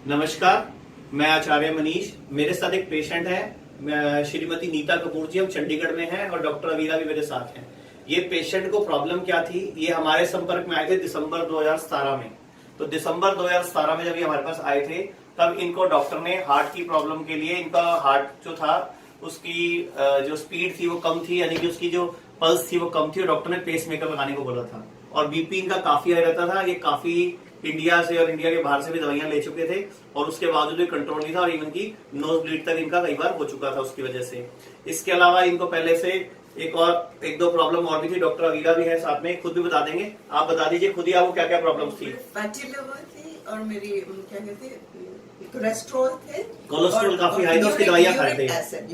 नमस्कार, मैं आचार्य मनीष। मेरे साथ एक पेशेंट है, श्रीमती नीता कपूर जी। हम चंडीगढ़ में हैं और डॉक्टर अवीरा भी मेरे साथ हैं। ये पेशेंट को प्रॉब्लम क्या थी, ये हमारे संपर्क में आए थे दिसंबर 2017 में। तो दिसंबर 2017 में जब ये हमारे पास आए थे, तब इनको डॉक्टर ने हार्ट की प्रॉब्लम के लिए, इनका हार्ट जो था उसकी जो स्पीड थी वो कम थी, यानी कि उसकी जो पल्स थी वो कम थी, और डॉक्टर ने पेस मेकर लगाने को बोला था। और बीपी इनका काफी हाई रहता था। ये काफी इंडिया से और इंडिया के बाहर से भी दवाइयां ले चुके थे, और उसके बावजूद भी कंट्रोल नहीं था, और इवन की नोज ब्लीड तक इनका कई बार हो चुका था उसकी वजह से। इसके अलावा इनको पहले से एक दो प्रॉब्लम और भी थी। डॉक्टर अवीरा भी है साथ में, खुद भी बता देंगे। आप बता दीजिए खुद ही, आपको क्या क्या प्रॉब्लम थी। फैटी लिवर थी, और मेरी क्या कहते कोलेस्ट्रॉल थे, कोलेस्ट्रॉल काफी हाई था, उसकी दवाइयां खाए थे।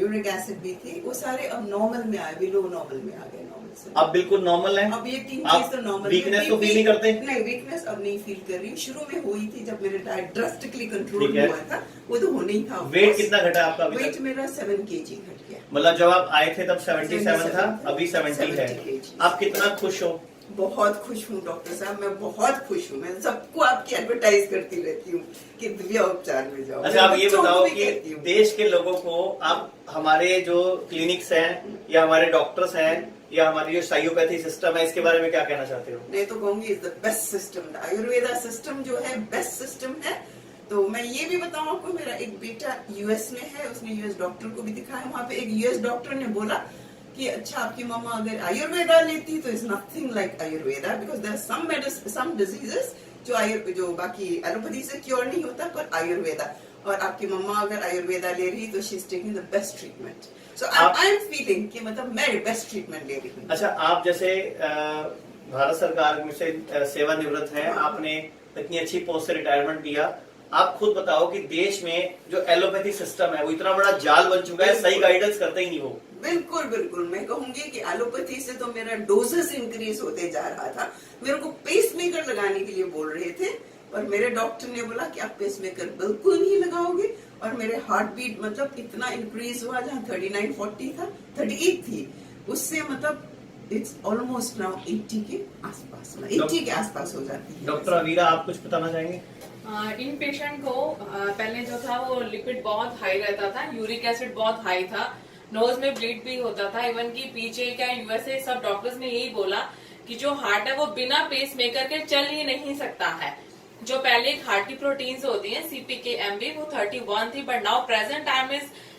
यूरिक एसिड भी थी, वो सारे अब नॉर्मल में आए, लो नॉर्मल में आ गए। नॉर्मल से अब बिल्कुल नॉर्मल है। अब ये तीन चीज तो नॉर्मल। वीकनेस को फील नहीं करते? नहीं, वीकनेस अब नहीं फील कर रही। शुरू में हुई थी जब मेरे डाइट ड्रास्टिकली कंट्रोल हुआ था, वो तो होना ही था। वेट कितना घटा आपका? वेट मेरा 7 kg घट गया। मतलब जब आप आए थे तब 77 था, अभी 70 है। आप कितना खुश हो? बहुत खुश हूँ डॉक्टर साहब, मैं बहुत खुश हूँ। मैं सबको आपकी एडवर्टाइज करती रहती हूँ कि दिव्या उपचार में जाओ। अच्छा, आप ये बताओ कि देश के लोगों को आप हमारे जो क्लिनिक्स हैं या हमारे डॉक्टर्स हैं या हमारी जो साइकोपैथी सिस्टम है, इसके बारे में क्या कहना चाहते हो? मैं तो कहूंगी is the best system. Ayurveda system जो है बेस्ट सिस्टम है। तो मैं ये भी बताऊं आपको, मेरा एक बेटा यूएस में है, उसने यूएस डॉक्टर को भी दिखाया। वहाँ पे एक यूएस डॉक्टर ने बोला कि अच्छा, आपकी मम्मा अगर आयुर्वेदा लेती तो is nothing like Ayurveda, because there are some diseases जो बाकी एलोपैथी से क्योर नहीं होता, पर आयुर्वेदा, और आपकी मम्मा अगर आयुर्वेदा ले रही तो she is taking the best treatment. So I am feeling कि मतलब मैं बेस्ट ट्रीटमेंट ले रही हूँ। अच्छा, आप जैसे भारत सरकार में से सेवानिवृत्त हैं, आपने इतनी अच्छी पोस्ट से रिटायरमेंट किया। आप खुद बताओ कि देश में जो एलोपैथी सिस्टम है वो इतना बड़ा जाल बन चुका है, सही गाइडेंस करते ही नहीं वो। बिल्कुल बिल्कुल, मैं कहूंगी कि एलोपैथी से तो मेरा डोजेस इंक्रीज होते जा रहा था। मेरे को पेस मेकर लगाने के लिए बोल रहे थे, और मेरे डॉक्टर ने बोला कि आप पेस मेकर बिल्कुल नहीं लगाओगे। और मेरे हार्ट बीट मतलब इतना इंक्रीज हुआ, जहाँ 39-40 था 38 थी, उससे मतलब इट्स ऑलमोस्ट नाउ 80 के आसपास, 80 के आसपास हो जाती है। डॉक्टर अवीरा, आप कुछ बताना चाहेंगे? इन पेशेंट को पहले जो था वो लिपिड बहुत हाई रहता था, यूरिक एसिड बहुत हाई था, नोज में ब्लीड भी होता था। इवन की पीछे क्या यूएसए सब डॉक्टर्स ने यही बोला कि जो हार्ट है वो बिना पेस मेकर के चल ही नहीं सकता है। जो पहले हार्ट की प्रोटीन्स होती हैं CPK-MB वो 31 थी, but now present time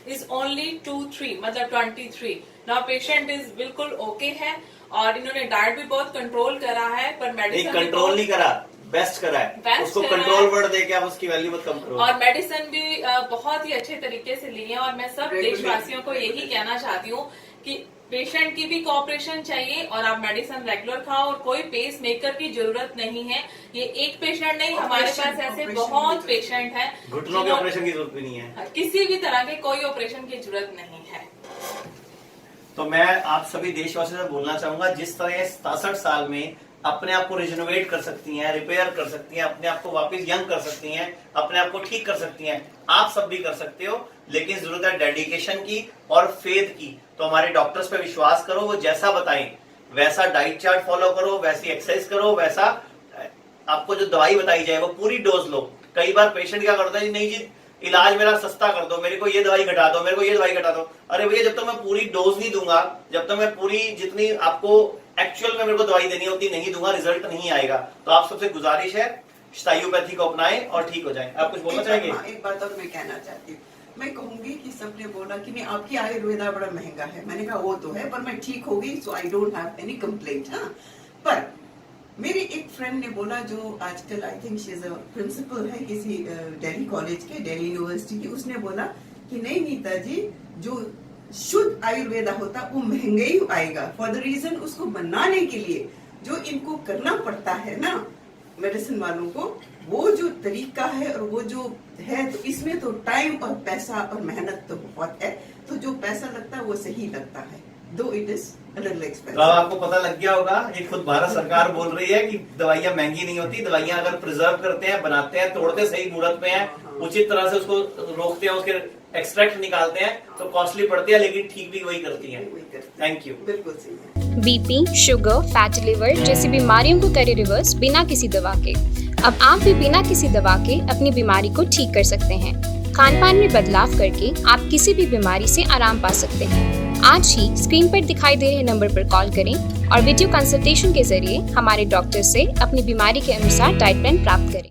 is only 2-3, मतलब 23। नाउ पेशेंट इज बिल्कुल ओके है, और इन्होंने डाइट भी बहुत कंट्रोल करा है, पर मेडिसिन कंट्रोल नहीं करा, बेस्ट करा है। उसको कंट्रोल वर्ड दे के आप उसकी वैल्यू मत कम करो। और मेडिसिन भी बहुत ही अच्छे तरीके से ली है। और मैं सब देशवासियों को यही कहना चाहती हूँ कि पेशेंट की भी कोऑपरेशन चाहिए, और आप मेडिसिन रेगुलर खाओ, और कोई पेस मेकर की जरूरत नहीं है। ये एक पेशेंट नहीं, हमारे पास ऐसे बहुत पेशेंट हैं, घुटनों के ऑपरेशन की जरूरत भी नहीं है, किसी भी तरह के कोई ऑपरेशन की जरूरत नहीं है। तो मैं आप सभी देशवासियों से बोलना चाहूंगा, जिस तरह 67 साल में अपने आप को रिजनोवेट कर सकती हैं, रिपेयर कर सकती हैं, अपने आप को वापस यंग कर सकती हैं, अपने आप को ठीक कर सकती हैं, आप सब भी कर सकते हो। लेकिन जरूरत है डेडिकेशन की और फेथ की। तो हमारे डॉक्टर्स पे विश्वास करो, वो जैसा बताएं वैसा डाइट चार्ट फॉलो करो, वैसी एक्सरसाइज करो, वैसा आपको जो दवाई बताई जाए वो पूरी डोज लो। कई बार पेशेंट क्या करता है, नहीं जी इलाज मेरा सस्ता कर दो, मेरे को ये दवाई घटा दो, मेरे को ये दवाई घटा दो। अरे भैया, जब तक मैं पूरी डोज नहीं दूंगा, जब तक मैं पूरी जितनी आपको एक्चुअल में मेरे को दवाई देनी होती नहीं दूंगा, रिजल्ट नहीं आएगा। तो आप सबसे गुजारिश है, साइकोपैथी को अपनाएं और ठीक हो जाएं। आप कुछ बोलना चाहेंगे? एक बात और मैं कहना चाहती हूँ। मैं कहूंगी कि सबने बोला कि नहीं आपकी आयुर्वेदा बड़ा महंगा है। मैंने कहा वो तो है, पर मैं ठीक हो गई, so I don't have any complaint. हाँ, पर मेरी एक फ्रेंड ने बोला, जो आजकल I think she is a principal है किसी दिल्ली कॉलेज के, दिल्ली यूनिवर्सिटी की, उसने बोला कि नहीं नीता जी, जो शुद्ध आयुर्वेदा होता वो महंगा ही आएगा। फॉर द रीजन, उसको बनाने के लिए जो इनको करना पड़ता है ना मेडिसिन वालों को, वो जो तरीका है और वो जो है, तो इसमें तो टाइम और पैसा और मेहनत तो बहुत है। तो जो पैसा लगता है वो सही लगता है, दो it is a little expensive. तो आपको पता लग गया होगा, ये खुद भारत सरकार बोल रही है कि दवाइयां महंगी नहीं होती। दवाइयां अगर प्रिजर्व करते हैं, बनाते हैं, तोड़ते सही मुहूर्त में है, उचित तरह से उसको रोकते हैं, उसके एक्सट्रैक्ट निकालते हैं, तो कॉस्टली पड़ती है, लेकिन ठीक भी वही करती है। Thank you. बिल्कुल सही है। बीपी, शुगर, फैटी लिवर जैसी बीमारियों को करे रिवर्स बिना किसी दवा के। अब आप भी बिना किसी दवा के अपनी बीमारी को ठीक कर सकते हैं। खान पान में बदलाव करके आप किसी भी बीमारी से आराम पा सकते हैं। आज ही स्क्रीन पर दिखाई दे रहे नंबर पर कॉल करें और वीडियो कंसल्टेशन के जरिए हमारे डॉक्टर से अपनी बीमारी के अनुसार डाइट प्लान प्राप्त करें।